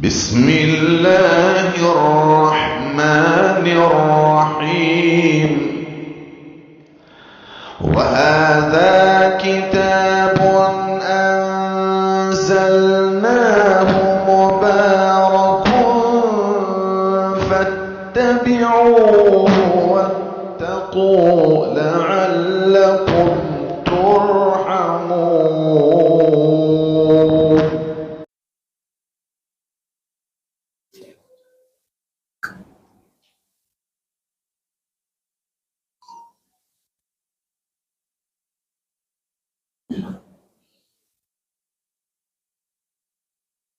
बिस्मिल्लाहिर्रहमानिर्रहीम। वहाज़ा किताबुन अंज़लनाहु मुबारकुन फत्तबिऊहु वत्तक़ू लअल्लकुम तुरहमून।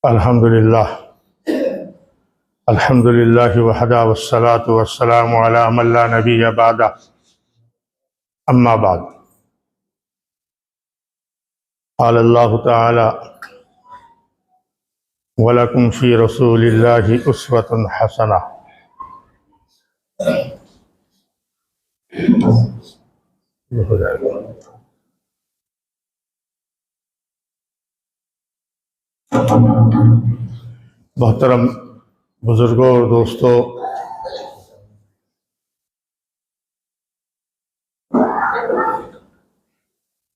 अल्हम्दुलिल्लाह वहदा वस्सलातु वस्सलामु अला मन ला नबिय्य बअदा। अम्मा बाद। क़ाल अल्लाहु तआला वलकुम फ़ी रसूलिल्लाहि उस्वतुन हसना। ये हो जाएगा। मोहतरम बुजुर्गों और दोस्तों,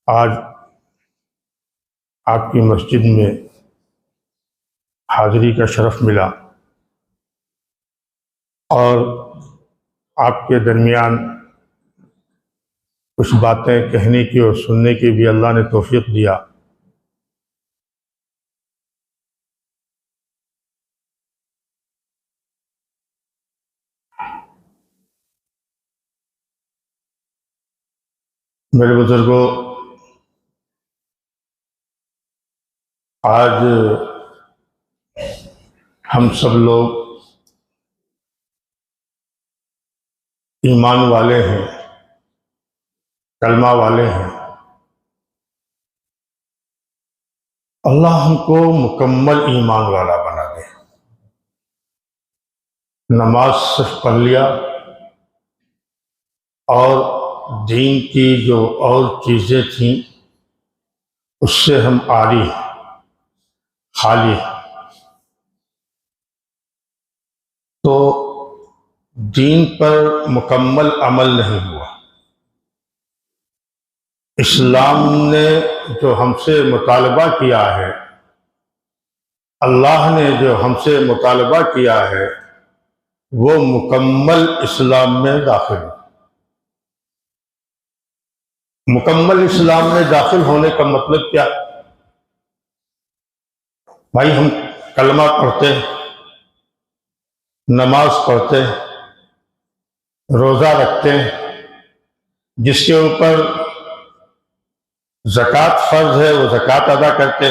आज आपकी मस्जिद में हाज़िरी का शरफ़ मिला और आपके दरमियान कुछ बातें कहने की और सुनने की भी अल्लाह ने तौफ़ीक़ दिया। मेरे बुजुर्गों, आज हम सब लोग ईमान वाले हैं, कलमा वाले हैं। अल्लाह हमको मुकम्मल ईमान वाला बना दे। नमाज सिर्फ पढ़ लिया और दीन की जो और चीज़ें थीं उससे हम आरी हैं, खाली हैं। तो दीन पर मुकम्मल अमल नहीं हुआ। इस्लाम ने जो हमसे मुतालबा किया है, अल्लाह ने जो हमसे मुतालबा किया है, वो मुकम्मल इस्लाम में दाखिल है। मुकम्मल इस्लाम में दाखिल होने का मतलब क्या? भाई, हम कलमा पढ़ते, नमाज पढ़ते, रोज़ा रखते, जिसके ऊपर ज़कात फ़र्ज है वो ज़कात अदा करते,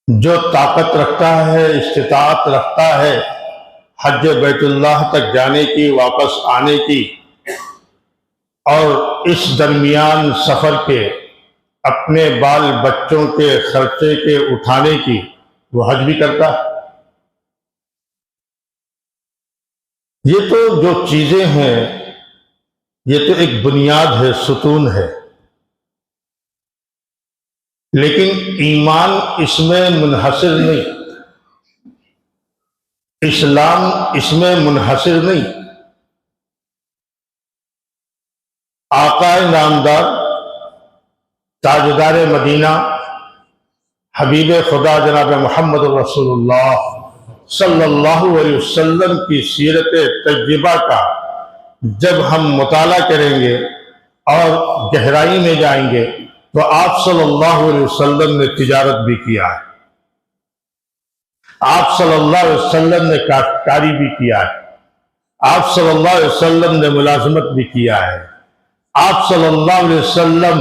जो ताकत रखता है, इस्तिताअत रखता है हज बैतुल्लाह तक जाने की, वापस आने की, और इस दरमियान सफ़र के अपने बाल बच्चों के खर्चे के उठाने की, वो हज भी करता है। ये तो जो चीज़ें हैं, ये तो एक बुनियाद है, सुतून है, लेकिन ईमान इसमें मुनहसिर नहीं, इस्लाम इसमें मुनहसिर नहीं। आकाए नामदार, ताजदार मदीना, हबीब खुदा जनाब मोहम्मद रसूलुल्लाह सल्लल्लाहु अलैहि वसल्लम की सीरत तज्जिबा का जब हम मुताला करेंगे और गहराई में जाएंगे तो आप सल्लल्लाहु अलैहि वसल्लम ने तिजारत भी किया है, आप सल्लल्लाहु अलैहि वसल्लम ने काश्तकारी भी किया है, आप सल्लल्लाहु अलैहि वसल्लम ने मुलाजमत भी किया है, आप सल्लल्लाहु अलैहि वसल्लम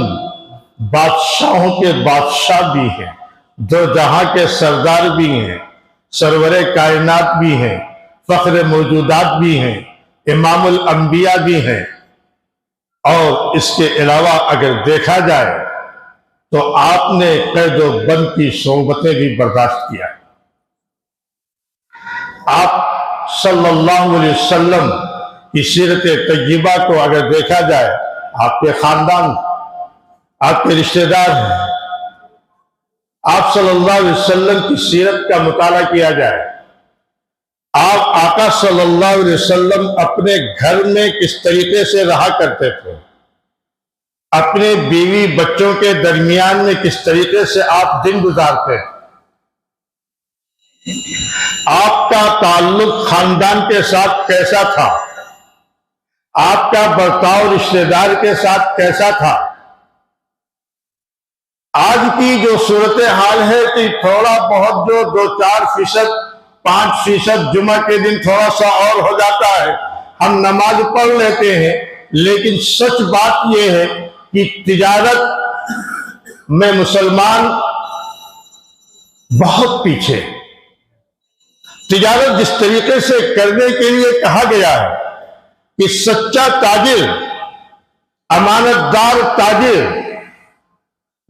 बादशाहों के बादशाह भी हैं, दो जहां के सरदार भी हैं, सरवरे कायनात भी हैं, फख्र मौजूदात भी हैं, इमामुल अंबिया भी हैं। और इसके अलावा अगर देखा जाए तो आपने कैदो बंद की सोबतें भी बर्दाश्त किया। आप सल्लल्लाहु अलैहि वसल्लम की सीरत तय्यबा को अगर देखा जाए, आपके खानदान, आपके रिश्तेदार हैं, आप सल्लल्लाहु अलैहि वसल्लम की सीरत का मुताला किया जाए, आप आका सल्लल्लाहु अलैहि वसल्लम अपने घर में किस तरीके से रहा करते थे, अपने बीवी बच्चों के दरमियान में किस तरीके से आप दिन गुजारते, आपका ताल्लुक खानदान के साथ कैसा था, आपका बर्ताव रिश्तेदार के साथ कैसा था। आज की जो सूरत हाल है कि थोड़ा बहुत जो 2-4%, 5% जुमा के दिन थोड़ा सा और हो जाता है, हम नमाज पढ़ लेते हैं, लेकिन सच बात यह है कि तिजारत में मुसलमान बहुत पीछे। तिजारत जिस तरीके से करने के लिए कहा गया है कि सच्चा ताजिर, अमानतदार ताजिर,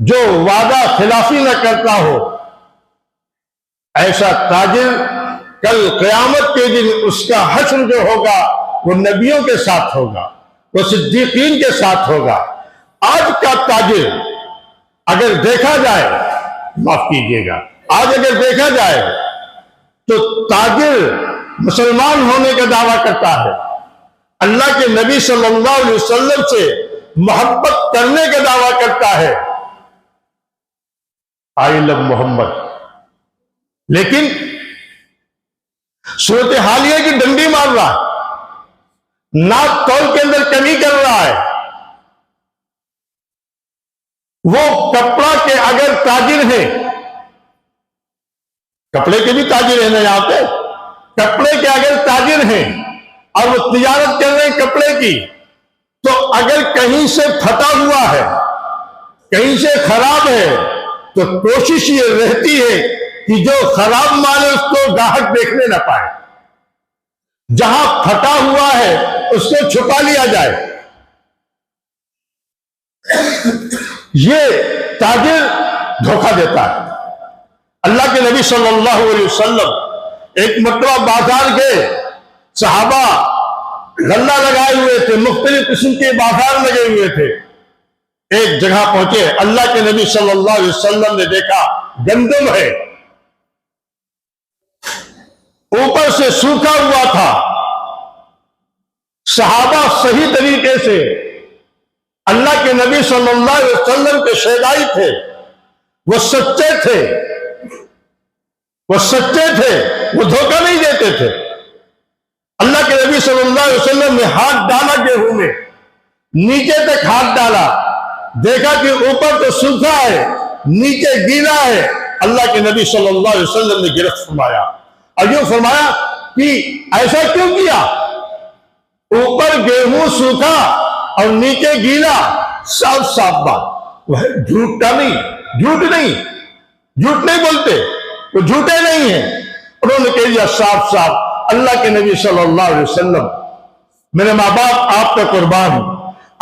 जो वादा खिलाफी न करता हो, ऐसा ताजिर कल क़यामत के दिन उसका हश्र जो होगा वो नबियों के साथ होगा, वो सिद्दीकीन के साथ होगा। आज का ताजिर अगर देखा जाए, माफ कीजिएगा, आज अगर देखा जाए तो ताजिर मुसलमान होने का दावा करता है, अल्लाह के नबी सल्लल्लाहु अलैहि वसल्लम से मोहब्बत करने का दावा करता है, आई लव मोहम्मद, लेकिन सूरत हाल यह कि डंडी मार रहा है, नाप तौल के अंदर कमी कर रहा है। वो कपड़ा के अगर ताजिर है, कपड़े के भी ताजिर है ना यहां पे, कपड़े के अगर ताजिर हैं और वो तिजारत कर रहे हैं कपड़े की, तो अगर कहीं से फटा हुआ है, कहीं से खराब है, तो कोशिश ये रहती है कि जो खराब माल है उसको ग्राहक देखने ना पाए, जहां फटा हुआ है उसको छुपा लिया जाए। ये ताजिर धोखा देता है। अल्लाह के नबी सल्लल्लाहु अलैहि वसल्लम एक मरतबा बाजार गए, सहाबा लल्ला लगाए हुए थे, मुख्तलिफ किस्म के बाजार लगे हुए थे। एक जगह पहुंचे, अल्लाह के नबी सल्लल्लाहु अलैहि वसल्लम ने देखा गंदम है, ऊपर से सूखा हुआ था। सहाबा सही तरीके से अल्लाह के नबी सल्लल्लाहु अलैहि वसल्लम के शहदाई थे, वो सच्चे थे, वो सच्चे थे, वो धोखा नहीं देते थे। अल्लाह के नबी सल्लल्लाहु अलैहि वसल्लम ने हाथ डाला गेहूं में, नीचे तक हाथ डाला, देखा कि ऊपर तो सूखा है, नीचे गीला है। अल्लाह के नबी सल्लल्लाहु अलैहि वसल्लम ने गिरफ्त फरमाया और यूं फरमाया कि ऐसा क्यों किया, ऊपर गेहूं सूखा और नीचे गीला, साफ साफ बात, वह झूठा नहीं, झूठ नहीं बोलते, वो झूठे नहीं है। उन्होंने कह दिया साफ साफ, अल्लाह के नबी सल्लल्लाहु अलैहि वसल्लम, मेरे माँ बाप आप पे कुर्बान,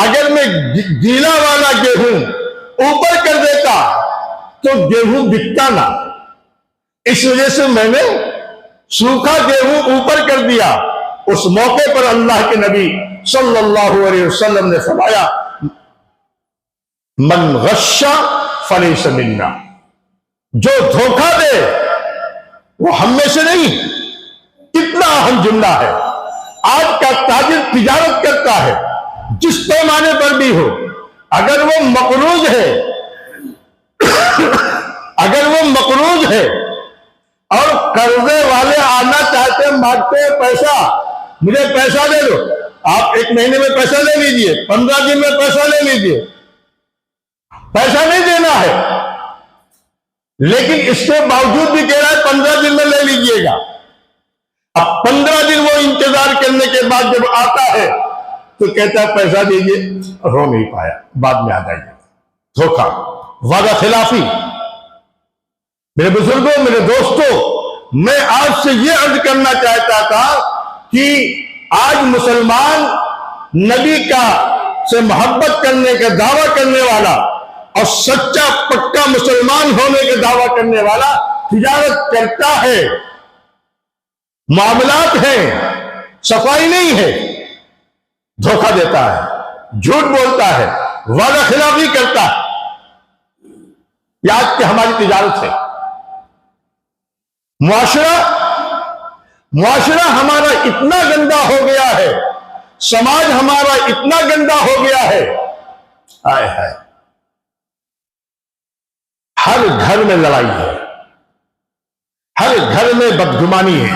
अगर मैं गीला वाला गेहूं ऊपर कर देता तो गेहूं बिकता ना, इस वजह से मैंने सूखा गेहूं ऊपर कर दिया। उस मौके पर अल्लाह के नबी सल्लल्लाहु अलैहि वसल्लम ने फरमाया, मन गश्शा फलैसा मिन्ना, जो धोखा दे वो हम में से नहीं। कितना अहम जुमला है। आज का ताजिर तिजारत करता है, जिस पैमाने पर भी हो, अगर वो मकरूज है अगर वो मकरूज है और कर्जे वाले आना चाहते हैं, मांगते हैं पैसा, मुझे पैसा दे दो, आप 1 महीने में पैसा ले लीजिए, 15 दिन में पैसा ले लीजिए, पैसा नहीं देना है, लेकिन इसके बावजूद भी कह रहा है 15 दिन में ले लीजिएगा। अब 15 दिन वो इंतजार करने के बाद जब आता है तो कहता है पैसा दीजिए, हो नहीं पाया, बाद में आ जाइए। धोखा, वादा खिलाफी। मेरे बुजुर्गों, मेरे दोस्तों, मैं आज से ये अर्ज करना चाहता था कि आज मुसलमान नबी का से मोहब्बत करने का दावा करने वाला और सच्चा पक्का मुसलमान होने का दावा करने वाला तिजारत करता है, मामलात है, सफाई नहीं है, धोखा देता है, झूठ बोलता है, वादा खिलाफी करता है। ये आज की हमारी तिजारत है। मुआशरा हमारा इतना गंदा हो गया है, समाज हमारा इतना गंदा हो गया है, हाय हाय, हर घर में लड़ाई है, हर घर में बदगुमानी है।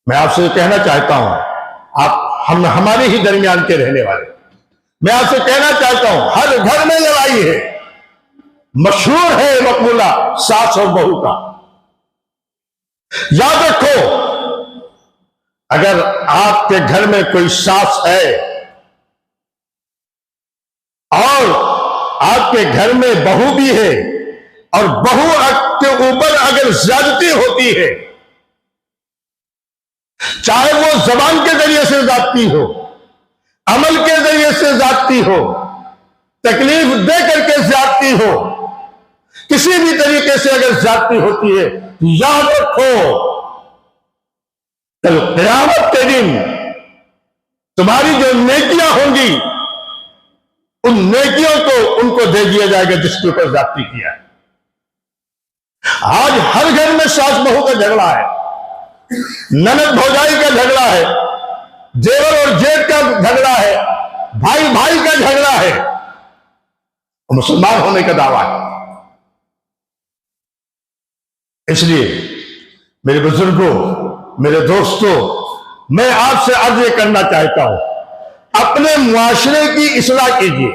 मैं आपसे कहना चाहता हूं, हम हमारे ही दरमियान के रहने वाले, मैं आपसे कहना चाहता हूं, हर घर में लड़ाई है। मशहूर है मकबूला सास और बहू का। याद रखो, अगर आपके घर में कोई सास है और आपके घर में बहू भी है, और बहू के ऊपर अगर ज्यादती होती है, चाहे वो जबान के जरिए से ज्यादती हो, अमल के जरिए से ज्यादती हो, तकलीफ दे करके ज्यादती हो, किसी भी तरीके से अगर ज्यादती होती है, याद रखो कल क़यामत के दिन तुम्हारी जो नेकियां होंगी, उन नेकियों को उनको दे दिया जाएगा जिसके ऊपर ज्यादती किया है। आज हर घर में सास बहू का झगड़ा है, ननद भौजाई का झगड़ा है, जेवर और जेठ का झगड़ा है, भाई भाई का झगड़ा है, मुसलमान होने का दावा है। इसलिए मेरे बुजुर्गों, मेरे दोस्तों, मैं आपसे अर्ज ये करना चाहता हूं, अपने मुआशरे की इस्लाह कीजिए।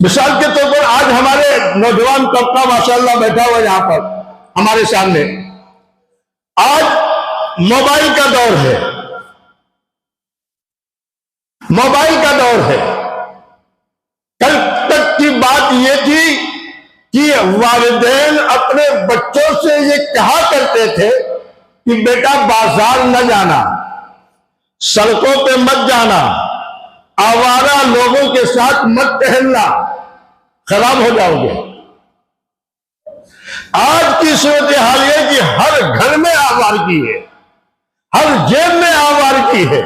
मिसाल के तौर पर आज हमारे नौजवान तबका माशाअल्लाह बैठा हुआ यहां पर हमारे सामने, आज मोबाइल का दौर है, मोबाइल का दौर है। कल तक की बात यह थी कि वालिदैन अपने बच्चों से ये कहा करते थे कि बेटा बाजार न जाना, सड़कों पे मत जाना, आवारा लोगों के साथ मत टहलना, खराब हो जाओगे। आज की सूरत हाल है कि हर घर में आवारगी है, हर जेब में आवारगी है,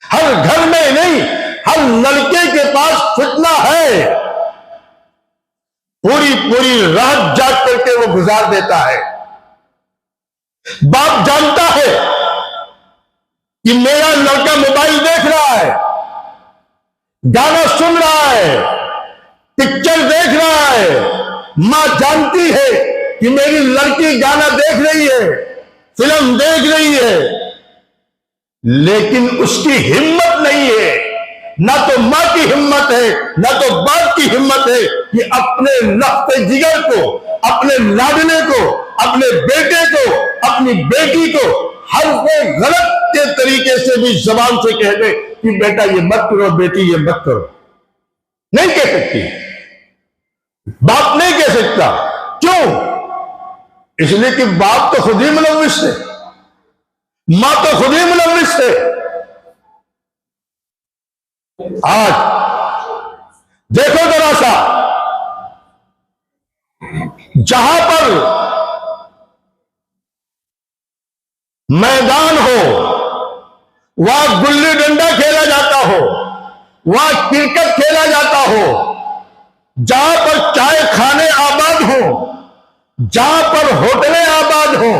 हर घर में नहीं, हर लड़के के पास फितना है। पूरी पूरी रात जाग करके वो गुजार देता है। बाप जानता है कि मेरा लड़का मोबाइल देख रहा है, गाना सुन रहा है, पिक्चर देख रहा है। मां जानती है कि मेरी लड़की गाना देख रही है, फिल्म देख रही है, लेकिन उसकी हिम्मत नहीं है, ना तो मां की हिम्मत है, ना तो बाप की हिम्मत है कि अपने लफ्ते जिगर को, अपने लाडले को, अपने बेटे को, अपनी बेटी को हर कोई गलत के तरीके से भी जबान से कह दे कि बेटा ये मत करो, बेटी ये मत करो। नहीं कह सकती, बाप नहीं कह सकता। क्यों? इसलिए कि बाप तो खुद ही मुलव्विस है, मां तो खुद ही मुलव्विस है। आज देखो जरा सा, जहां पर मैदान हो, वहां गुल्ली डंडा खेला जाता हो, वहां क्रिकेट खेला जाता हो, जहां पर चाय खाने आबाद हो, जहां पर होटलें आबाद हो,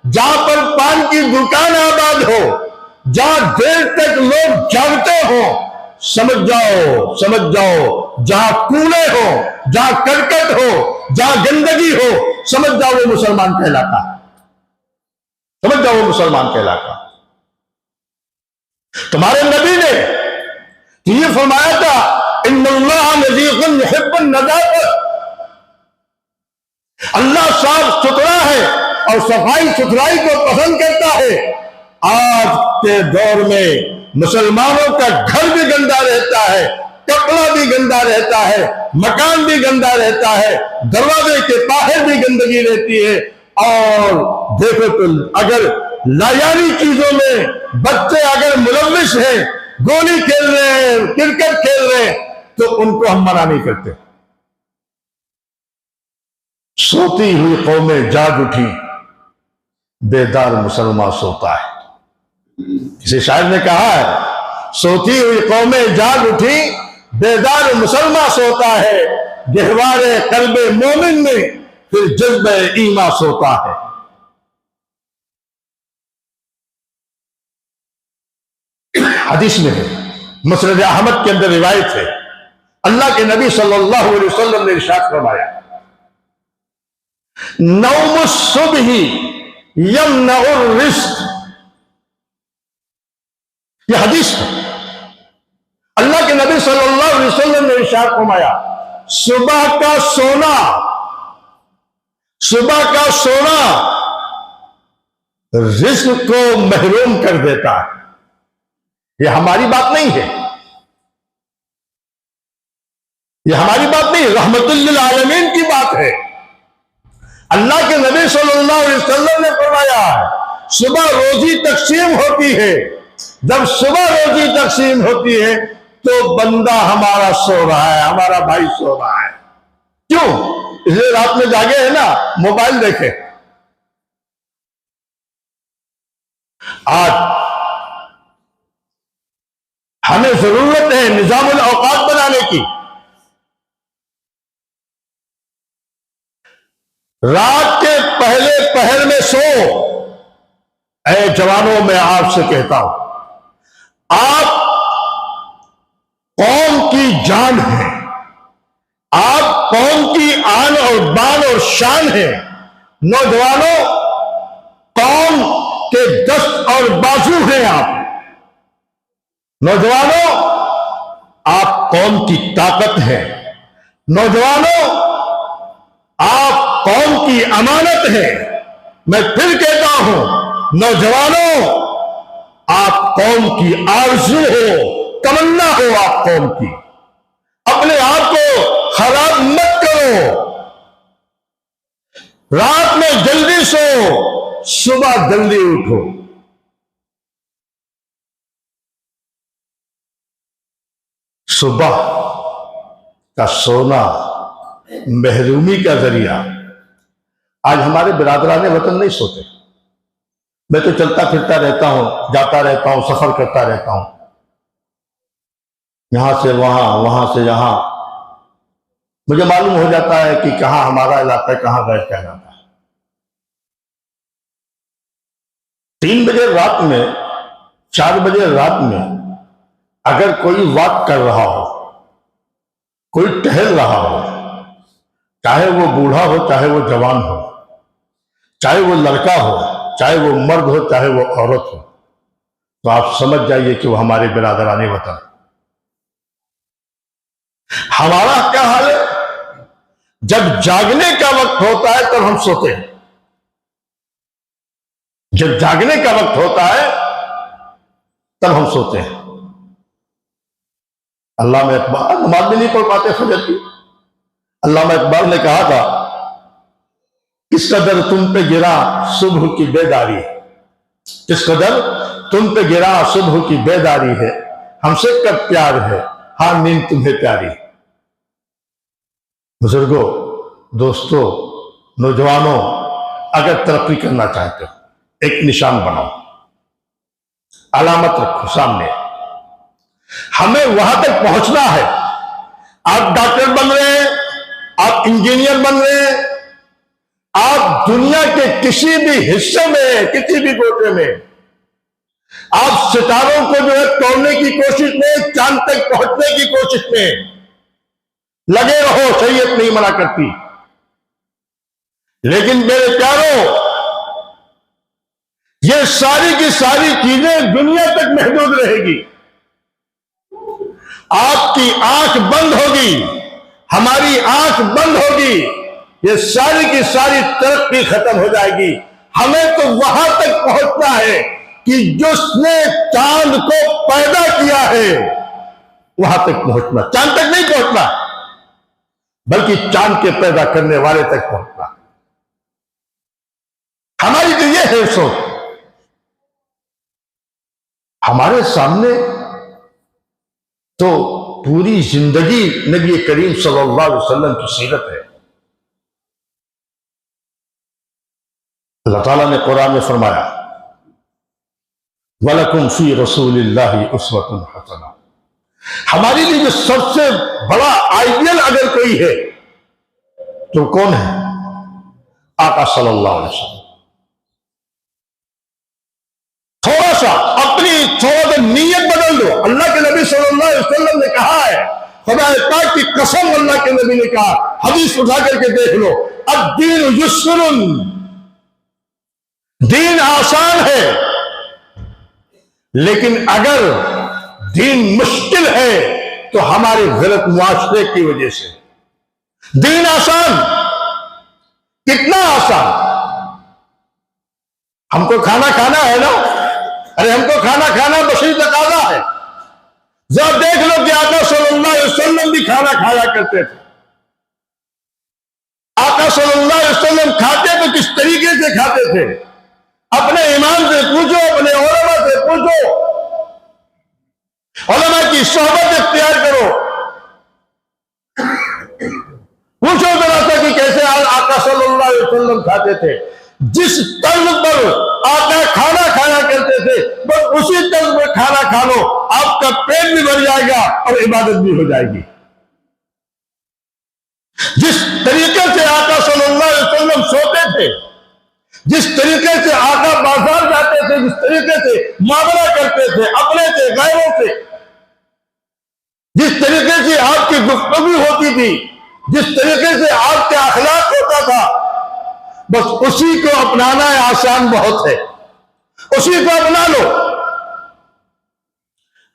जहां पर पान की दुकान आबाद हो, जहां देर तक लोग जागते हो, समझ जाओ जहां कूड़े हो, जहां करकट हो, जहां गंदगी हो, समझ जाओ वो मुसलमान कहलाता, समझ जाओ वो मुसलमान कहलाता। तुम्हारे नबी ने ये फरमाया था, इन्नल्लाह नज़ीफ़ुन युहिब्बुन नज़ाफ़त, अल्लाह साफ सुथरा है और सफाई सुथराई को पसंद करता है। आज के दौर में मुसलमानों का घर भी गंदा रहता है, कपड़ा भी गंदा रहता है, मकान भी गंदा रहता है, दरवाजे के बाहर भी गंदगी रहती है। और देखो तो अगर लायानी चीजों में बच्चे अगर मुलव्विस हैं, गोली खेल रहे हैं, क्रिकेट खेल रहे हैं, तो उनको हम मना नहीं करते। सोती हुई कौमें जाग उठी, बेदार मुसलमान सोता है। किसी शायर ने कहा है, सोती हुई कौमें जाग उठी, बेदार मुसलमान सोता है, गहवारे कल्बे मोमिन में फिर जज्बे ईमा सोता है। हदीस में है, मुस्नद अहमद के अंदर रिवायत है, अल्लाह के नबी सल्लल्लाहु अलैहि वसल्लम ने इरशाद फरमाया, नौमुस सुबही यमनउर रिस्क। यह हदीस है, अल्लाह के नबी सल्लल्लाहु अलैहि वसल्लम ने इरशाद फरमाया, सुबह का सोना रिस्क को महरूम कर देता है। यह हमारी बात नहीं है, यह हमारी बात नहीं, रहमतुल लिल आलमीन की बात है। अल्लाह के नबी सल्लल्लाहु अलैहि वसल्लम ने फरमाया है, सुबह रोजी तकसीम होती है, जब सुबह रोजी तकसीम होती है तो बंदा हमारा सो रहा है, हमारा भाई सो रहा है। क्यों? इसलिए रात में जागे है ना, मोबाइल देखे। आज हमें जरूरत है निजामुल औकात बनाने की। रात के पहले पहर में सो। ऐ जवानों, मैं आपसे कहता हूं, आप कौम की जान है, आप कौम की आन और बान और शान है। नौजवानों, कौम के दस्त और बाजू हैं आप। नौजवानों, आप कौम की ताकत है। नौजवानों, आप कौम की अमानत है। मैं फिर कहता हूं, नौजवानों, आप कौम की आरज़ू हो, तमन्ना हो आप कौम की। अपने आप को खराब मत करो। रात में जल्दी सो, सुबह जल्दी उठो। सुबह का सोना महरूमी का जरिया। आज हमारे बिरादराने वतन नहीं सोते। मैं तो चलता फिरता रहता हूं, जाता रहता हूं, सफर करता रहता हूं, यहां से वहां, वहां से यहां। मुझे मालूम हो जाता है कि कहां हमारा इलाका है, कहां गैर का इलाका है। 3 बजे रात में, 4 बजे रात में अगर कोई वॉक कर रहा हो, कोई टहल रहा हो, चाहे वो बूढ़ा हो, चाहे वो जवान हो, चाहे वो लड़का हो, चाहे वो मर्द हो, चाहे वो औरत हो, तो आप समझ जाइए कि वो हमारे बिरादराने वतन। हमारा क्या हाल है? जब जागने का वक्त होता है तब हम सोते हैं। जब जागने का वक्त होता है तब हम सोते हैं। अल्लामा इकबाल नमाज भी नहीं पढ़ पाते फजर की। अल्लामा इकबाल ने कहा था, किस कदर तुम पे गिरा सुबह की बेदारी, किस कदर तुम पे गिरा सुबह की बेदारी है, हमसे कब प्यार है, हाँ नींद तुम्हें प्यारी। बुजुर्गों, दोस्तों, नौजवानों, अगर तरक्की करना चाहते हो, एक निशान बनाओ, अलामत रखो सामने। हमें वहां तक पहुंचना है। आप डॉक्टर बन रहे हैं, आप इंजीनियर बन रहे हैं, आप दुनिया के किसी भी हिस्से में, किसी भी गोटे में, आप सितारों को जो है तोड़ने की कोशिश में, चांद तक पहुंचने की कोशिश में लगे रहो, शरीयत नहीं मना करती। लेकिन मेरे प्यारों, ये सारी की सारी चीजें दुनिया तक महदूद रहेगी। आपकी आंख बंद होगी, हमारी आंख बंद होगी, ये सारी की सारी तरक्की खत्म हो जाएगी। हमें तो वहां तक पहुंचना है कि जिसने चांद को पैदा किया है वहां तक पहुंचना। चांद तक नहीं पहुंचना, बल्कि चांद के पैदा करने वाले तक पहुंचना। हमारी तो ये है सोच। हमारे सामने तो पूरी जिंदगी नबी करीम सल्लल्लाहु अलैहि वसल्लम की सीरत है। अल्लाह ताला ने कुरान में फरमाया, वलकुम फी रसूलिल्लाहि उस्वतुन हसना। हमारे लिए जो सबसे बड़ा आइडियल अगर कोई है तो कौन है? आका सल्लल्लाहु अलैहि वसल्लम। थोड़ा सा नीयत बदल दो। अल्लाह के नबी सल्लल्लाहु अलैहि वसल्लम ने कहा है, खुदा पाक की कसम, अल्लाह के नबी ने कहा, हदीस उठा करके देख लो, अद्दीन युस्रुन, दीन आसान है, लेकिन अगर दीन मुश्किल है तो हमारे गलत मुआशरे की वजह से। दीन आसान, कितना आसान? हमको खाना खाना है ना, अरे हमको खाना खाना बशरी तकाज़ा है। जरा देख लो कि आका सल्लल्लाहु अलैहि वसल्लम भी खाना खाया करते थे। आका सल्लल्लाहु अलैहि वसल्लम खाते तो किस तरीके से खाते थे? अपने इमाम से पूछो, अपने उलमा से पूछो, उलमा की सोहबत इख्तियार करो, पूछो जरा सा कि कैसे आका सल्लल्लाहु अलैहि वसल्लम खाते थे। जिस तर्ज पर आका खाना खाया करते थे, बस उसी तर्ज पर खाना खा लो, आपका पेट भी भर जाएगा और इबादत भी हो जाएगी। जिस तरीके से आका सल्लल्लाहु अलैहि वसल्लम सोते थे, जिस तरीके से आका बाजार जाते थे, जिस तरीके से मामला करते थे अपने से गैरों से, जिस तरीके से आपकी गुफ्तगू होती थी, जिस तरीके से आपका अखलाक होता था, बस उसी को अपनाना है, आसान बहुत है, उसी को अपना लो।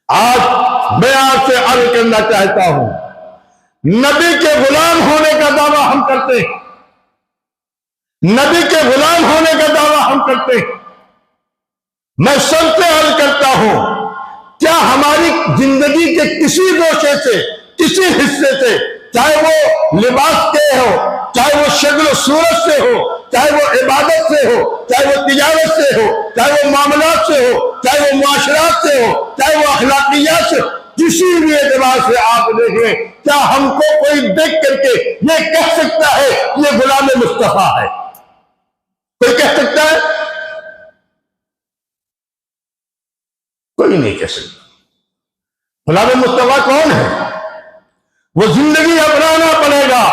आज मैं आपसे अर्ज करना चाहता हूं, नबी के गुलाम होने का दावा हम करते हैं, नबी के गुलाम होने का दावा हम करते हैं। मैं सबसे अर्ज करता हूं, क्या हमारी जिंदगी के किसी गोशे से, किसी हिस्से से, चाहे वो लिबास के हो, चाहे वो शक्ल सूरत से हो, चाहे वो इबादत से हो, चाहे वो तिजारत से हो, चाहे वो मामलात से हो, चाहे वो मुआशरात से हो, चाहे वो अखलाकियात से, किसी भी एतबार से आप देखें, क्या हमको कोई देख करके ये कह सकता है ये गुलाम मुस्तफा है? कोई कह सकता है? कोई नहीं कह सकता। गुलाम मुस्तफा कौन है? वो जिंदगी अपनाना पड़ेगा।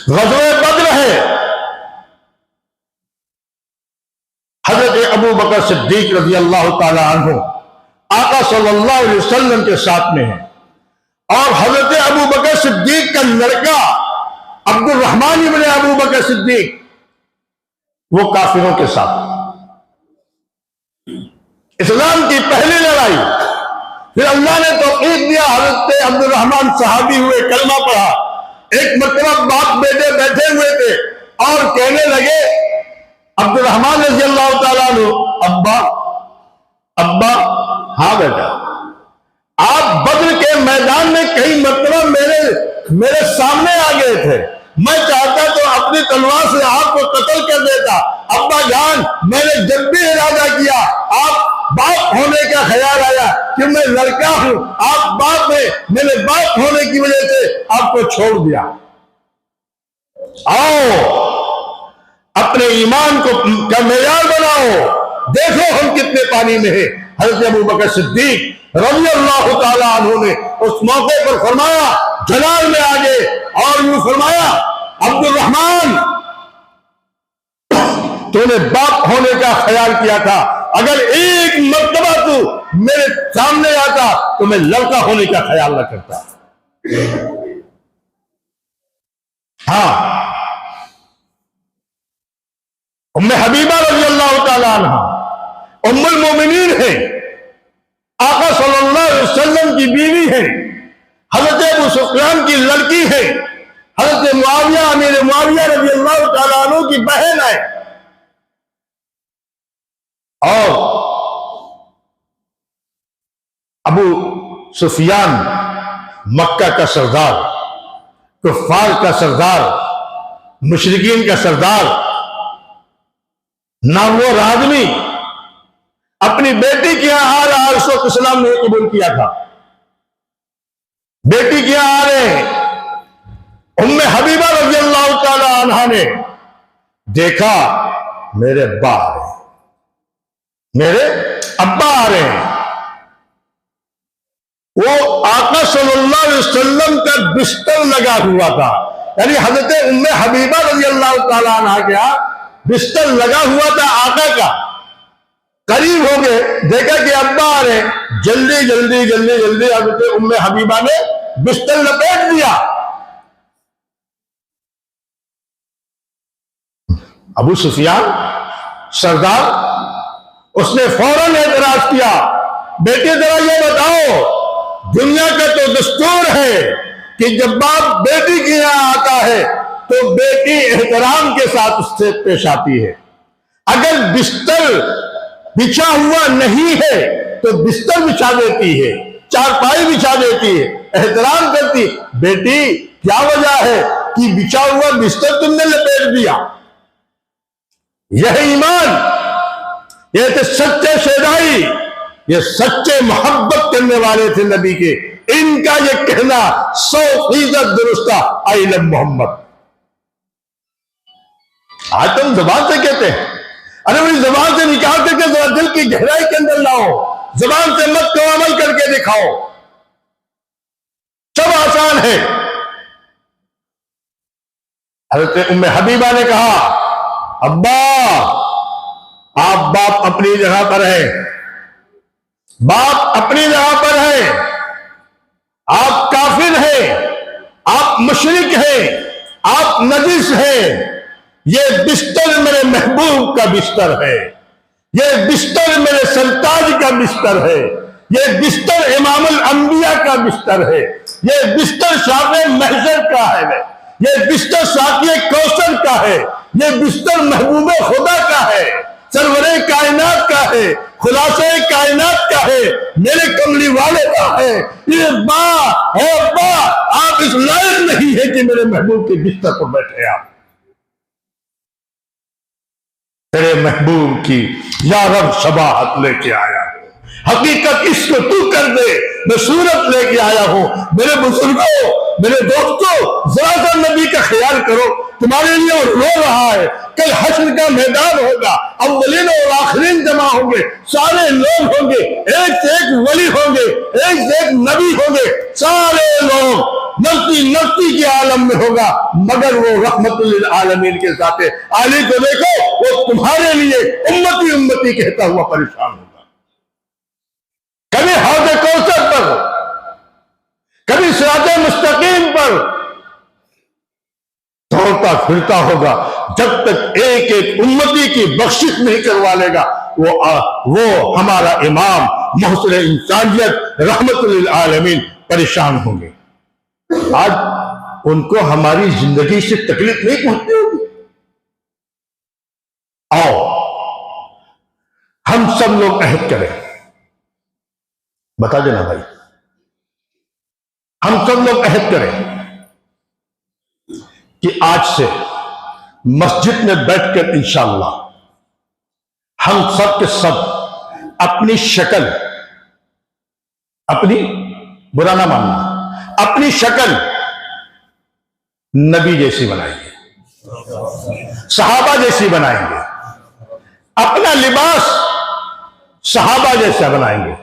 ग़ज़वे बद्र है, हज़रत अबू बकर सिद्दीक रज़ी अल्लाह ताला अन्हु आका सल्लल्लाहु अलैहि वसल्लम के साथ में है, और हज़रत अबू बकर सिद्दीक का लड़का अब्दुर्रहमान इब्न अबू बकर सिद्दीक वो काफिरों के साथ। इस्लाम की पहली लड़ाई, फिर अल्लाह ने तौफीक दिया, हज़रत अब्दुर्रहमान सहाबी हुए, कलमा पढ़ा। एक मरतबा बाप बेटे बैठे हुए थे और कहने लगे, अब्दुर्रहमान रज़ी अल्लाह ताला अन्हु, अब्बा अब्बा, हाँ बेटा, आप बद्र के मैदान में कई मरतबा मेरे सामने आ गए थे, मैं चाहता तो अपनी तलवार से आपको कत्ल कर देता। अब्बा जान, मैंने जब भी इरादा किया, आप बाप होने का ख्याल आया कि मैं लड़का हूं, आप बाप हैं, मैंने बाप होने की वजह से आपको छोड़ दिया। आओ अपने ईमान को का मेयार बनाओ, देखो हम कितने पानी में है। हज़रत अबू बकर सिद्दीक रज़ी अल्लाह ताला अन्हु ने उस मौके पर फरमाया, जलाल में आ गए और यूं फरमाया, अब्दुर्रहमान, तूने बाप होने का ख्याल किया था, अगर एक मर्तबा तू मेरे सामने आता तो मैं लड़का होने का ख्याल न करता। हाँ, उम्मे हबीबा रज़ी अल्लाह ताला अन्हा उम्मुल मोमिनीन है, आका सल्लल्लाहु अलैहि वसल्लम की बीवी है, हज़रत अबू सुफ़यान की लड़की है, हज़रत मुआविया अमीर मुआविया रज़ी अल्लाह ताला अन्हु की बहन है, और अबू सुफियान मक्का का सरदार, कुफ्फार का सरदार, मुशरिकीन का सरदार, नामवर आदमी अपनी बेटी के यहां आ रहा, उस वक्त इस्लाम ने कबूल किया था। बेटी के यहां आ रहे हैं, उम्मे हबीबा रज़ी अल्लाह ताला अन्हा ने देखा मेरे अब्बा आ रहे हैं, मेरे अब्बा आ रहे हैं। वो आका सल्लल्लाहु अलैहि वसल्लम का बिस्तर लगा हुआ था, यानी हजरत उम्मे हबीबा रज़ी अल्लाह ताला अन्हा का बिस्तर लगा हुआ था आका का। करीब हो गए, देखा कि अब्बा आ रहे, जल्दी जल्दी जल्दी जल्दी हजरत उम्मे हबीबा ने बिस्तर लपेट दिया। अबू सुफियान सरदार, उसने फौरन एतराज किया, बेटे जरा ये बताओ, दुनिया का तो दस्तूर है कि जब बाप बेटी के यहां आता है तो बेटी एहतराम के साथ उससे पेश आती है। अगर बिस्तर बिछा हुआ नहीं है तो बिस्तर बिछा देती है, चारपाई बिछा देती है, एहतराम करती। बेटी क्या वजह है कि बिछा हुआ बिस्तर तुमने लपेट दिया? यह ईमान, ये तो सच्चे शेदाई, ये सच्चे मोहब्बत करने वाले थे नबी के। इनका ये कहना 100% दुरुस्त था, आई लव मोहम्मद। आज तुम जबान से कहते हैं, अरे मेरी जबान से निकाल करके जरा दिल की गहराई के अंदर लाओ, जबान से मत को अमल करके दिखाओ, सब आसान है। हजरत उम्मे हबीबा ने कहा, अब्बा आप बाप अपनी जगह पर है, बाप अपनी जगह पर है, आप काफिर हैं, आप मुशरिक हैं, आप नजिस हैं। ये बिस्तर मेरे महबूब का बिस्तर है, ये बिस्तर मेरे सरताज का बिस्तर है, ये बिस्तर इमामुल अंबिया का बिस्तर है, ये बिस्तर शाफ़े महशर का है, ये बिस्तर साक़ी कौसर का है, ये बिस्तर महबूब खुदा का है, सरवरे कायनात का है, खुलासे कायनात का है, मेरे कमली वाले का है। ये अब्बा आप इस लायक नहीं है कि मेरे महबूब के बिस्तर पर बैठे आप। तेरे महबूब की या रब शबाहत लेके आया हूं, हकीकत इसको तू कर दे, मैं सूरत लेके आया हूं। मेरे बुजुर्गों, मेरे दोस्तों, जरा सा नबी का ख्याल करो, तुम्हारे लिए वो रो रहा है। कल हश्र का मैदान होगा, अव्वलीन और आखिरीन जमा होंगे, सारे लोग होंगे, एक से एक वली होंगे, एक से एक नबी होंगे, सारे लोग नफ्सी नफ्सी के आलम में होगा, मगर वो रहमतुल आलमीन के साथ है। आली को देखो, वो तुम्हारे लिए उम्मती उम्मती कहता हुआ परेशान होगा। कभी हौज़ कौसर पर, कभी सिराते मुस्तकीम पर दौड़ता फिरता होगा, जब तक एक एक उम्मती की बख्शिश नहीं करवा लेगा। वो हमारा इमाम मुहसिन इंसानियत रहमतुल आलमीन परेशान होंगे। आज उनको हमारी जिंदगी से तकलीफ नहीं पहुंचती होगी। आओ हम सब लोग अहद करें, बता देना भाई, हम सब लोग अहद करें कि आज से मस्जिद में बैठकर इंशाअल्लाह हम सब के सब अपनी शक्ल, अपनी बुरा ना मानना, अपनी शक्ल नबी जैसी बनाएंगे, सहाबा जैसी बनाएंगे, अपना लिबास सहाबा जैसा बनाएंगे।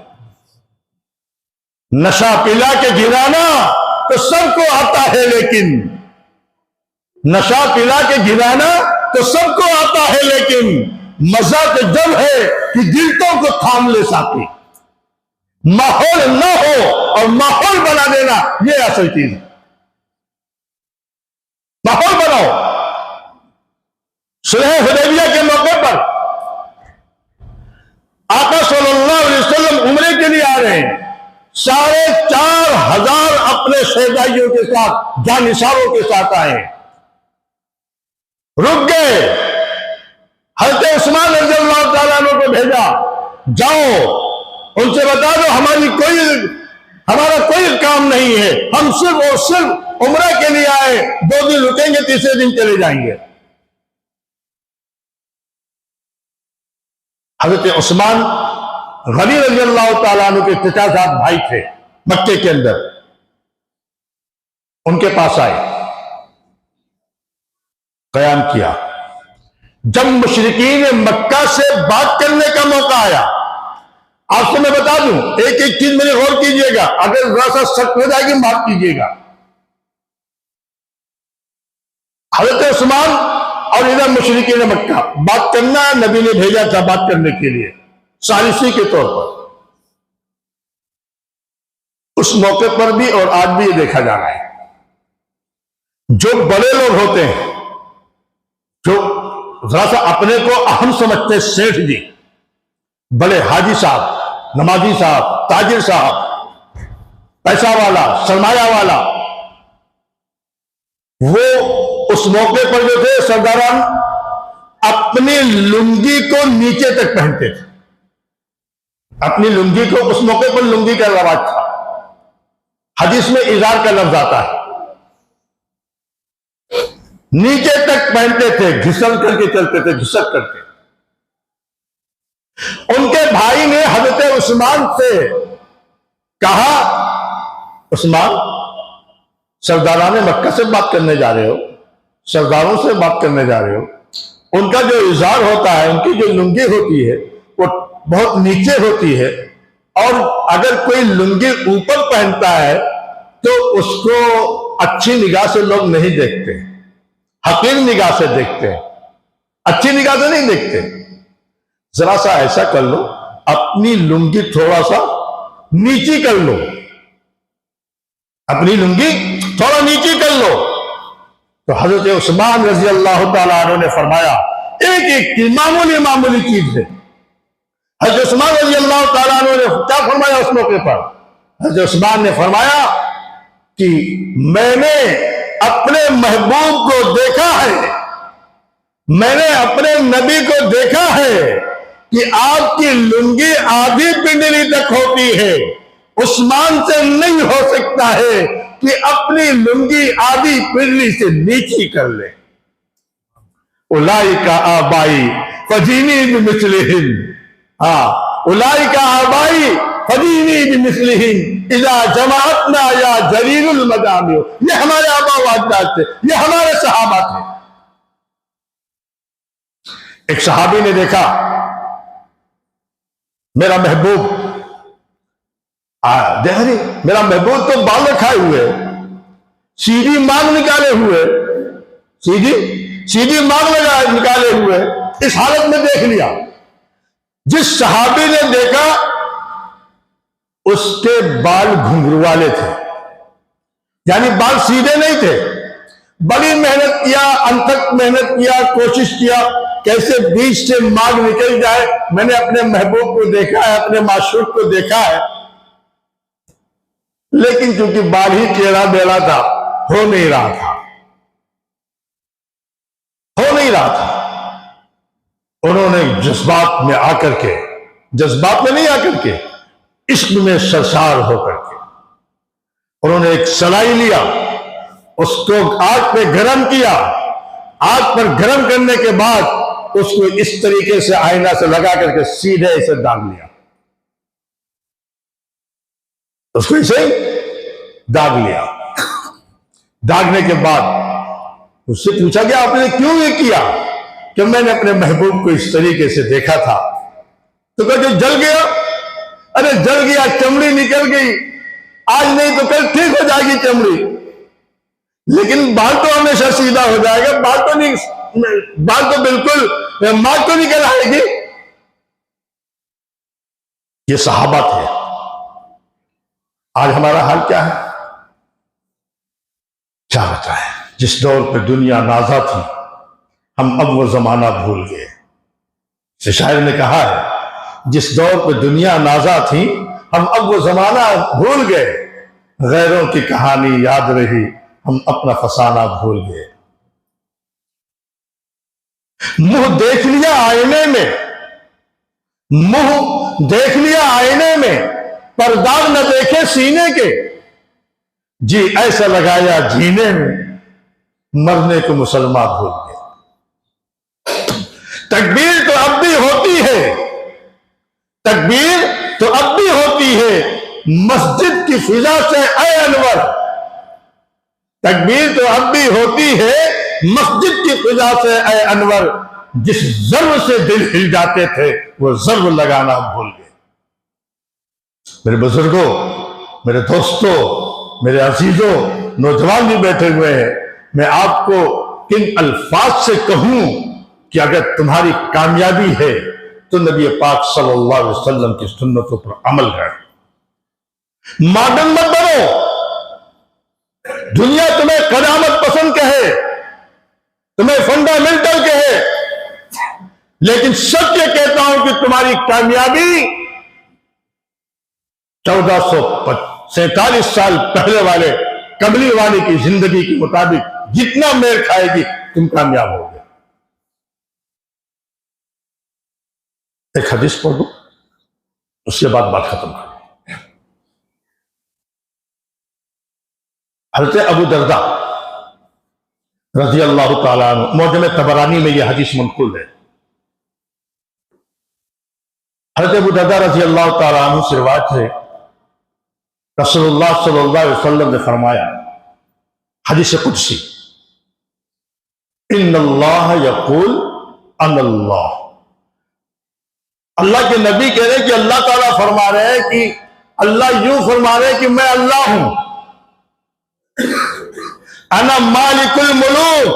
नशा पिला के गिराना तो सबको आता है, लेकिन नशा पिला के गिराना तो सबको आता है, लेकिन मजा तो जब है कि दिलतों को थाम ले साथी। माहौल ना हो और माहौल बना देना, यह असल चीज है। माहौल बनाओ। सुलह हुदैबिया के मौके पर आका सल्लल्लाहु अलैहि वसल्लम उम्रे के लिए आ रहे हैं, 4,500 अपने शहजाइयों के साथ, जानिसारों के साथ आए, रुक गए। हज़रत उस्मान रज़ियल्लाहु ताला अन्हु को भेजा, जाओ उनसे बता दो हमारा कोई काम नहीं है, हम सिर्फ और सिर्फ उम्रा के लिए आए, 2 दिन रुकेंगे, तीसरे दिन चले जाएंगे। हज़रत उस्मान गनी रज़ियल्लाहु ताला अन्हु के चचा साहब भाई थे मक्के के अंदर, उनके पास आए, कयाम किया। जब मुशरिकीन मक्का से बात करने का मौका आया आपसे मैं बता दूं, एक एक चीज मेरे गौर कीजिएगा, अगर जरा सा शक हो जाएगी माफ कीजिएगा। हजरत उस्मान और इधर मुशरिकीन मक्का बात करना, नबी ने भेजा था बात करने के लिए सालिसी के तौर पर। उस मौके पर भी और आज भी ये देखा जा रहा है, जो बड़े लोग होते हैं, जो जरा सा अपने को अहम समझते, सेठ जी, बड़े हाजी साहब, नमाजी साहब, ताजिर साहब, पैसा वाला, सरमाया वाला, वो उस मौके पर जो थे सरदारान अपनी लुंगी को नीचे तक पहनते थे। अपनी लुंगी को, उस मौके पर लुंगी का रवाज था। हदीस में इजार का लफ्ज आता है, नीचे तक पहनते थे, घिसल करके चलते थे, घिसक करके। उनके भाई ने हजरत उस्मान से कहा, उस्मान, सरदारान मक्का से बात करने जा रहे हो, सरदारों से बात करने जा रहे हो, उनका जो इजार होता है, उनकी जो लुंगी होती है वो बहुत नीचे होती है, और अगर कोई लुंगी ऊपर पहनता है तो उसको अच्छी निगाह से लोग नहीं देखते, हकीर निगाह से देखते हैं, अच्छी निगाह से नहीं देखते। जरा सा ऐसा कर लो, अपनी लुंगी थोड़ा सा नीची कर लो, अपनी लुंगी थोड़ा नीची कर लो। तो हजरत उस्मान रजी अल्लाह तआला अन्हु ने फरमाया, एक एक की मामूली मामूली चीज है। हजरत उस्मान रजी अल्लाह तआला अन्हु ने क्या फरमाया उस मौके पर? हजरत उस्मान ने फरमाया कि मैंने अपने महबूब को देखा है, मैंने अपने नबी को देखा है कि आपकी लुंगी आधी पिंडली तक होती है। उस्मान से नहीं हो सकता है कि अपनी लुंगी आधी पिंडली से नीची कर ले। उलाई का आबाई फजीनी बिमिस्लिहिन, हाँ, उलाई का आबाई फजीनी बिमिस्लिहिन इज़ा जमाअतना या जरीरुल मदामियो। ये हमारे आबा व अजदाद थे, ये हमारे सहाबा थे। एक सहाबी ने देखा, मेरा महबूब देहरी, मेरा महबूब तो बाल रखाए हुए, सीधी मांग निकाले हुए, सीधी मांग निकाले हुए, इस हालत में देख लिया। जिस सहाबी ने देखा उसके बाल घुंघरू वाले थे, यानी बाल सीधे नहीं थे। बड़ी मेहनत किया, अनथक मेहनत किया, कोशिश किया कैसे बीच से मांग निकल जाए। मैंने अपने महबूब को देखा है, अपने माशूक को देखा है, लेकिन क्योंकि बाल ही टेढ़ा बेड़ा था, हो नहीं रहा था, हो नहीं रहा था। उन्होंने जज्बात में आकर के, जज्बात में नहीं आकर के, इश्क में सरसार होकर के उन्होंने एक सलाई लिया, उसको आग पे गरम किया। आग पर गरम करने के बाद उसको इस तरीके से आईना से लगा करके सीधे इसे दाग लिया, उसको इसे दाग लिया। दागने के बाद उससे पूछा गया, आपने क्यों ये किया? कि मैंने अपने महबूब को इस तरीके से देखा था। तो कहते जल गया। अरे जल गया, चमड़ी निकल गई, आज नहीं तो कल ठीक हो जाएगी चमड़ी, लेकिन बाल तो हमेशा सीधा हो जाएगा, बाल तो नहीं, बाल तो बिल्कुल मांग तो निकल आएगी। ये सहाबा थे। आज हमारा हाल क्या है? क्या बताएं? जिस दौर पे दुनिया नाजा थी, हम अब वो जमाना भूल गए। शायर ने कहा है, जिस दौर पे दुनिया नाजा थी, हम अब वो जमाना भूल गए। गैरों की कहानी याद रही, हम अपना फसाना भूल गए। मुंह देख लिया आईने में, मुंह देख लिया आईने में, पर दाग न देखे सीने के। जी ऐसा लगाया जीने में, मरने को मुसलमान भूल गए। तकबीर तो अब भी होती है, तकबीर तो अब भी होती है मस्जिद की फिजा से ऐ अनवर। तकबीर तो अब भी होती है मस्जिद की फिजा से ऐ अनवर। जिस ज़र्ब से दिल हिल जाते थे, वो ज़र्ब लगाना भूल गए। मेरे बुजुर्गों, मेरे दोस्तों, मेरे अजीजों, नौजवान भी बैठे हुए हैं, मैं आपको किन अल्फाज से कहूं कि अगर तुम्हारी कामयाबी है तो नबी पाक सल्लल्लाहु अलैहि वसल्लम की सुन्नतों पर अमल कर। मॉडर्न मत बनो। दुनिया तुम्हें कदामत पसंद कहे, तुम्हें फंडामेंटल कहे, लेकिन सत्य कहता हूं कि तुम्हारी कामयाबी 1447 साल पहले वाले कबली वाले की जिंदगी के मुताबिक जितना मेल खाएगी तुम कामयाब होगे। एक हदीस पढ़ दो, उसके बाद बात खत्म कर। हज़रत अबू दरदा रज़ी अल्लाह तआला अन्हु, मुअज्जम तबरानी में यह हदीस मंक़ूल है। हज़रत अबू दरदा रज़ी अल्लाह तआला अन्हु से रिवायत है, रसूलुल्लाह सल्लल्लाहु अलैहि वसल्लम ने फरमाया, हदीस कुदसी, इन्नल्लाह यक़ूल अनल्लाह। अल्लाह के नबी कह रहे हैं कि अल्लाह ताला फरमा रहे हैं कि अल्लाह यूं फरमा रहे हैं कि मैं अल्लाह हूं। अना मालिकुल मुलूक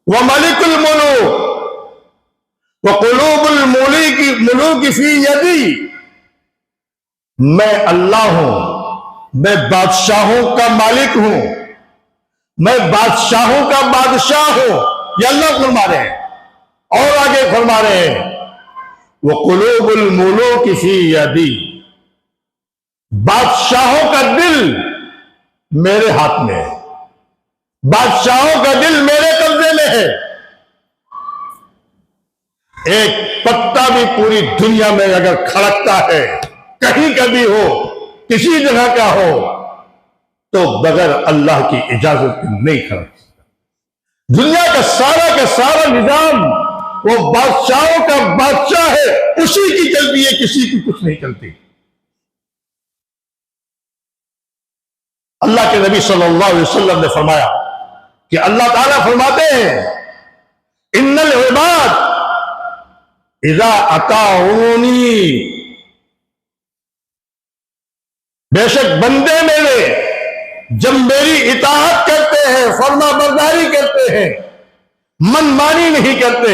व मलिकुल मुलूक व कुलूबुल मुलूक फी यदी। मैं अल्लाह हूं, मैं बादशाहों का मालिक हूं, मैं बादशाहों का बादशाह हूं। ये अल्लाह फरमा रहे हैं। और आगे फरमा रहे हैं, वो कुलूबुल मुलूक फी यदी, बादशाहों का दिल मेरे हाथ में है, बादशाहों का दिल मेरे कब्जे में है। एक पत्ता भी पूरी दुनिया में अगर खड़कता है, कहीं का भी हो, किसी जगह का हो, तो बगैर अल्लाह की इजाजत के नहीं खड़क सकता। दुनिया का सारा निजाम वो बादशाहों का बादशाह है, उसी की चलती है, किसी की कुछ नहीं चलती। अल्लाह के नबी सल्लल्लाहु अलैहि वसल्लम ने फरमाया कि अल्लाह ताला फरमाते हैं, इन्नल इबाद इज़ा अताऊनी, बेशक बंदे मेरे जब मेरी इताअत करते हैं, फरमा बरदारी करते हैं, मनमानी नहीं करते,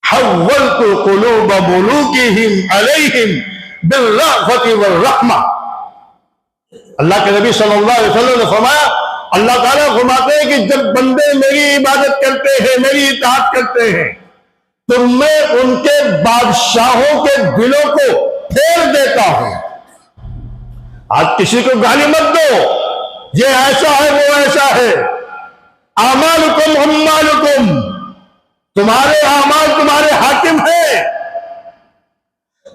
हव्वलतु कुलूब मुलूकिहिम अलैहिम बिर्रअफति वर्रहमा। अल्लाह के नबी सल्लल्लाहु अलैहि वसल्लम ने फरमाया, अल्लाह ताला फरमाते हैं कि जब बंदे मेरी इबादत करते हैं, मेरी इताअत करते हैं, तो मैं उनके बादशाहों के दिलों को फेर देता हूं। आज किसी को गाली मत दो, ये ऐसा है, वो ऐसा है। आमालुकुम हुम्मालुकुम, तुम्हारे आमाल तुम्हारे हाकिम है।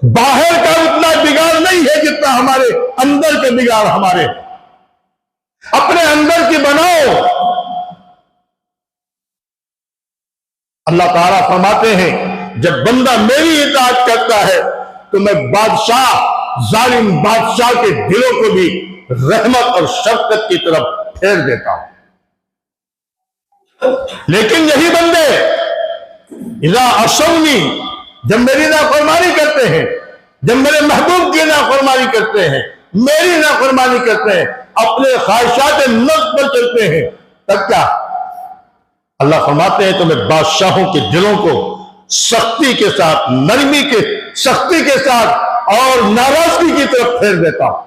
बाहर का उतना बिगाड़ नहीं है जितना हमारे अंदर के बिगाड़ हमारे। अपने अंदर की बनाओ। अल्लाह ताला फरमाते हैं, जब बंदा मेरी इताअत करता है तो मैं बादशाह, जालिम बादशाह के दिलों को भी रहमत और शफकत की तरफ फेर देता हूं। लेकिन यही बंदे इज़ा असौनी, जब मेरी नाफरमानी करते हैं, जब मेरे महबूब की नाफरमानी करते हैं, मेरी नाफरमानी करते हैं, अपने ख्वाहिशात नफ्स पर चलते हैं, तब क्या अल्लाह फरमाते हैं तो मैं बादशाहों के दिलों को सख्ती के साथ, नरमी के सख्ती के साथ और नाराजगी की तरफ फेर देता हूं।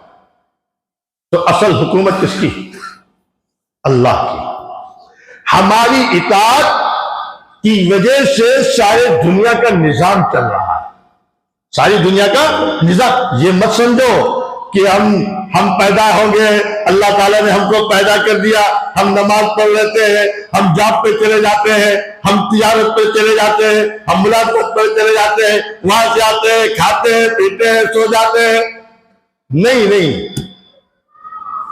तो असल हुकूमत किसकी? अल्लाह की। हमारी इताअत की वजह से सारे दुनिया का निजाम चल रहा है। सारी दुनिया का निजाम, ये मत समझो कि हम पैदा होंगे, अल्लाह ताला ने हमको पैदा कर दिया, हम नमाज पढ़ लेते हैं, हम जॉब पे चले जाते हैं, हम तिजारत पे चले जाते हैं, हम मुलाकात पे चले जाते हैं, वहां से आते हैं, खाते हैं, पीते हैं, सो जाते हैं। नहीं,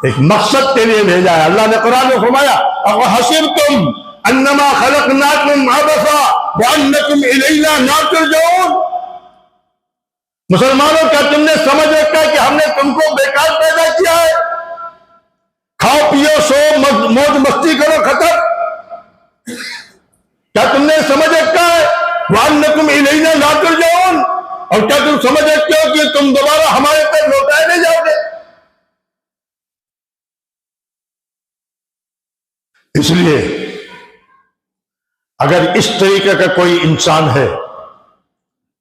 एक मकसद के लिए भेजा है। अल्लाह ने कुरान में फरमाया, अब हसिबतुम अन्नमा खलकनाकुम अबसा व अन्नकुम इलैना ला तुरजऊन। मुसलमानों, क्या तुमने समझ रखा है कि हमने तुमको बेकार पैदा किया है? खाओ पियो सो मौज मस्ती करो, खत्म। क्या तुमने समझ रखा है? व अन्नकुम इलैना ला तुरजऊन, और क्या तुम समझ सकते हो कि तुम दोबारा हमारे पर लौटाए नहीं जाओगे? इसलिए अगर इस तरीके का कोई इंसान है,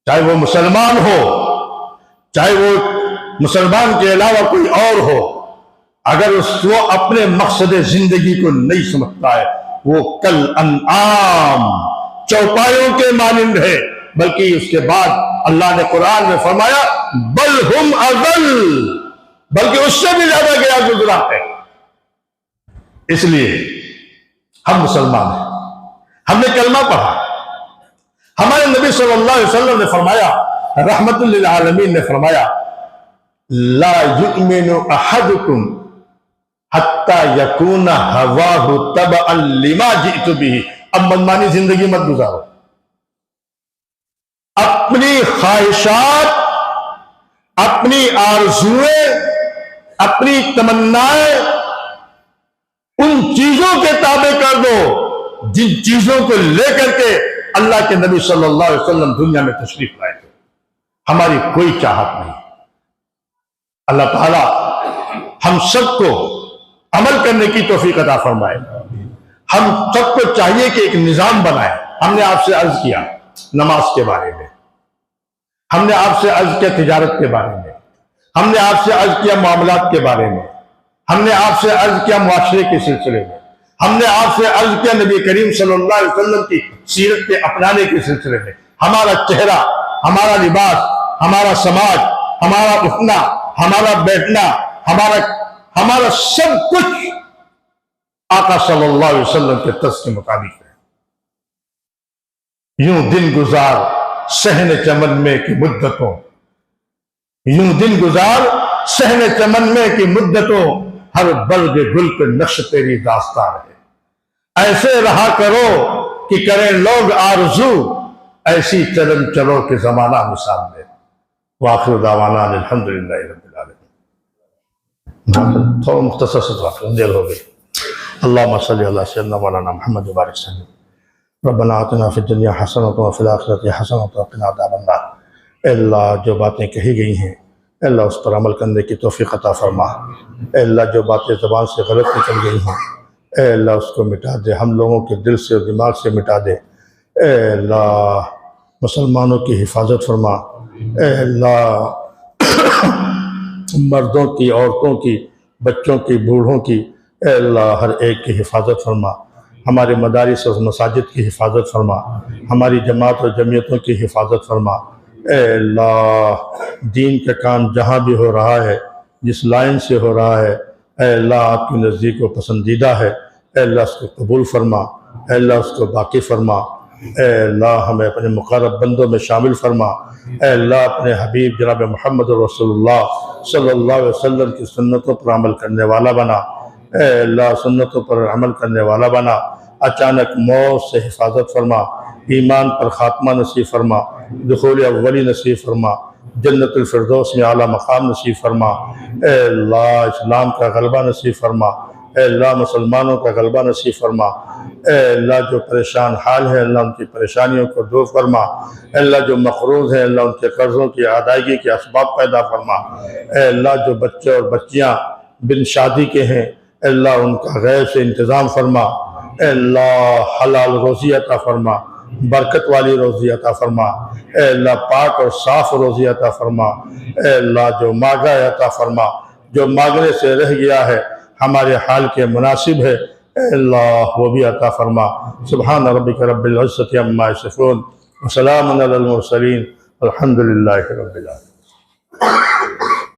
चाहे वो मुसलमान हो, चाहे वो मुसलमान के अलावा कोई और हो, अगर वो अपने मकसद जिंदगी को नहीं समझता है, वो कल अनआम चौपायों के मानिंद है। बल्कि उसके बाद अल्लाह ने कुरान में फरमाया बल हुम अज़ल, बल्कि उससे भी ज्यादा गया गुजरा है। इसलिए हम मुसलमान हैं, हमने कलमा पढ़ा, हमारे नबी सल्लल्लाहु अलैहि वसल्लम ने फरमाया, रहमतुल लिल आलमीन ने फरमाया, ला युमिनु अहदुकुम हत्ता यकूना हवाहु तबअन लिमा जितु बिही। अब मनमानी जिंदगी मत गुजारो, अपनी ख्वाहिशात, अपनी आरज़ुएं, अपनी तमन्नाएं उन चीजों के ताबे कर दो जिन चीजों को लेकर के अल्लाह के नबी सल्लल्लाहु अलैहि वसल्लम दुनिया में तशरीफ लाए थे। हमारी कोई चाहत नहीं। अल्लाह ताला हम सबको अमल करने की तौफीक अता फरमाए। हम सबको चाहिए कि एक निजाम बनाए। हमने आपसे अर्ज किया नमाज के बारे में, हमने आपसे अर्ज किया तिजारत के बारे में, हमने आपसे अर्ज किया मामलात के बारे में, हमने आपसे अर्ज किया मुआशरे के सिलसिले में, हमने आपसे अर्ज किया नबी करीम सल्लल्लाहु अलैहि वसल्लम की सीरत के अपनाने के सिलसिले में। हमारा चेहरा, हमारा लिबास, हमारा समाज, हमारा उठना, हमारा बैठना, हमारा सब कुछ आका सल्लल्लाहु अलैहि वसल्लम के तर्ज के मुताबिक है। यूं दिन गुजार सहने चमन में की मुद्दतों, यूं दिन गुजार सहने चमन में की मुद्दतों, हर बर्ग गुल पे नक्श तेरी दास्तान है। ऐसे रहा करो कि करें लोग आरज़ू, ऐसी चलन चलो कि जमाना मिसाल दे। वाखिर दावाना अल्हम्दुलिल्लाहि रब्बिल आलमीन। थोड़ा मुख्तसर से देर हो गई। अल्लाहुम्मा सल्ली अला सय्यिदना मौलाना मुहम्मद व बारिक वसल्लम। रब्बना आतिना फिद दुनिया हसनतन व फिल आखिरति हसनतन व क़िना अज़ाबन नार। अल्लाह जो बातें कही गई हैं अल्लाह उस पर अमल करने की तौफीक अता फरमा। अल्लाह जो बातें ज़बान से गलत निकल गई हों अल्लाह उसको मिटा दे, हम लोगों के दिल से और दिमाग से मिटा दे। अल्लाह मुसलमानों की हिफाजत फरमा। अल्लाह मर्दों की, औरतों की, बच्चों की, बूढ़ों की, अल्लाह हर एक की हिफाजत फरमा। हमारे मदारिस और मसाजिद की हिफाजत फरमा। हमारी जमात और जमीयतों की हिफाजत फरमा। अल्लाह दीन का काम जहाँ भी हो रहा है, जिस लाइन से हो रहा है, अल्लाह आपके नज़दीक को पसंदीदा है। अल्लाह उसको कबूल फरमा, अल्लाह उसको बाकी फरमा। अल्लाह हमें अपने मुक़र्रब बंदों में शामिल फरमा। अल्लाह अपने हबीब जनाब मोहम्मद रसूलुल्लाह सल्लल्लाहु अलैहि वसल्लम की सुन्नतों पर अमल करने वाला बना। अल्लाह सुन्नतों पर अमल करने वाला बना। अचानक मौत से हिफाजत फरमा। ईमान पर ख़ात्मा नसीब फरमा। दुखूल अव्वली नसीब फरमा। जन्नतुल फिरदौस में आला मकाम नसीब फरमा। अल्लाह इस्लाम का गलबा नसीब फरमा। अल्लाह मुसलमानों का गलबा नसीब फरमा। अल्लाह जो परेशान हाल है अल्लाह उनकी परेशानियों को दूर फरमा। अल्लाह जो मक़रूज़ है अल्लाह उनके कर्ज़ों की अदायगी के असबाब पैदा फरमा। अल्लाह जो बच्चे और बच्चियाँ बिन शादी के हैं अल्लाह उनका गैर से इंतज़ाम फरमा। अल्लाह हलाल रोज़ी अता फरमा, बरकत वाली रोज़ी अता फरमा। अल्लाह पाक और साफ़ रोज़ी अता फरमा। अल्लाह जो मांगा है अता फरमा, जो मांगने से रह गया है हमारे हाल के मुनासिब है अल्लाह वो भी अता फरमा। सुब्हान रब्बिक रब्बिल इज़्ज़ति अम्मा यसिफ़ून व सलामुन अलल मुरसलीन वल्हम्दुलिल्लाहि रब्बिल आलमीन।